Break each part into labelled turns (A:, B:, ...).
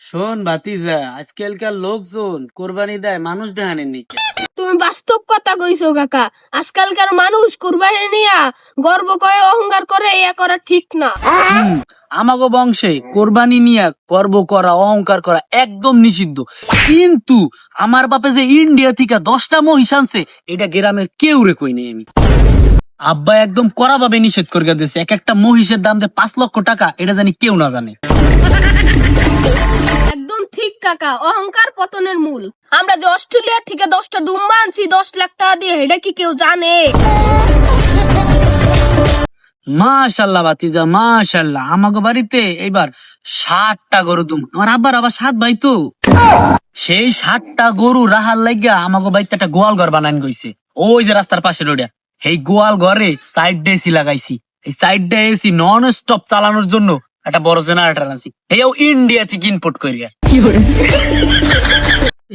A: শোন ভাতিজা, আজকালকার লোকজন কোরবানি দেয় মানুষ দেখানের নিকে।
B: তুমি বাস্তব কথা কইছো কাকা। আজকালকার মানুষ কুরবানি নিয়া গর্ব করে অহংকার করে ইয়া করা ঠিক না।
A: আমাগো বংশে কোরবানি নিয়ে গর্ব করা অহংকার করা একদম নিষিদ্ধ, কিন্তু আমার বাপে যে ইন্ডিয়া থেকে 10টা মহিষ আনছে এটা গ্রামের কেউ রে কই নেই। আমি আব্বা একদম কড়া ভাবে নিষেধ করে দিয়েছে, এক একটা মহিষের দাম দিয়ে 5 লক্ষ টাকা, এটা জানি কেউ না জানে।
B: একদম ঠিক কাকা, অহংকার পতনের মূল। আমরা যে অস্ট্রেলিয়া থেকে 10টা দুম্বা আনছি 10 লাখ টাকা দিয়ে, এটা কি কেউ জানে?
A: মাশাল্লাহ ভাতিজা মাশাল্লাহ, আমাগো বাড়িতে এবার 60টা গরু দুম। আমার আব্বার আবার 7 ভাই তো, সেই 60টা গরু রাহার লাগিয়া আমাগো বাড়িতে একটা গোয়াল ঘর বানান গইছে। ওই যে রাস্তার পাশে রোডা, এই গোয়াল ঘরে সাইড ডে এসি লাগাইছি। এই side day AC non stop চালানোর জন্য একটা বড় জেনারেটর আনছি, এইও ইন্ডিয়া থেকে ইম্পোর্ট করিয়া।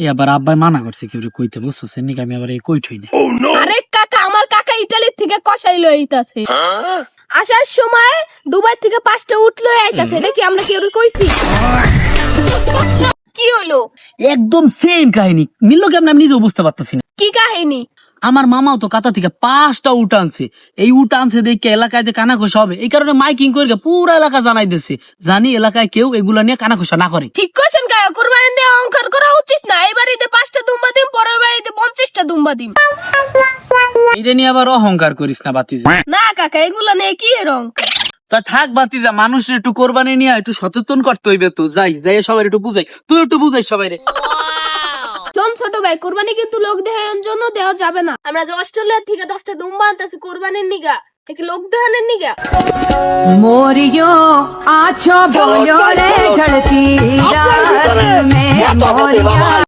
A: এই আবার আব্বাই মানা করছে কি কইতে, বুঝছো সেনিক আমি আবার এই কই ঠই না।
B: আরে কাকা, আমার কাকা ইতালি থেকে কষাই লই আইতাছে। আসার সময় দুবাই থেকে 5টা উট লই আইতাছে, এটা কি আমরা কেউ কইছি? কি হলো?
A: একদম সেম কাহিনী মিললো কেমন আমি নিজেও বুঝতে পারতেছি না।
B: কি কাহিনী?
A: আমার মামাও তো কাতা থেকে 5টা উট আনছে। এই উট আনছে দেখে এলাকায় যে কানাঘোষা হবে, এই কারণে মাইকিং করে পুরো এলাকা জানাই দিচ্ছে, জানি এলাকায় কেউ এগুলা নিয়ে কানাঘোষা না করে।
B: ঠিক কইছেন কাকা, কুরবানি দিয়ে অহংকার করা উচিত না। এই বাড়িতে 5টা দুম্বা দিম, পরের বাড়িতে 50টা দুম্বা দিম।
A: এটা নিয়ে আবার অহংকার করিস না বাতিজা।
B: না কাকা, এগুলা নিয়ে কি রং?
A: তা থাক বাতিজা, মানুষের একটু কোরবানি নিয়ে একটু সচেতন করতে হইবে তো। যাই সবাই একটু বুঝাই, তুই একটু বুঝাই সবাই রে।
B: শোন ছোট ভাই, কোরবানি কিন্তু লোক দেখানোর জন্য দেওয়া যাবে না। আমরা যে অস্ট্রেলিয়া থেকে 10টা দুম্বা আনতেছি কোরবানির নিগা, থেকে লোক দেখানোর নিগা।
C: मोरियो आछो बोलो रे ढलती रात में मोरिया।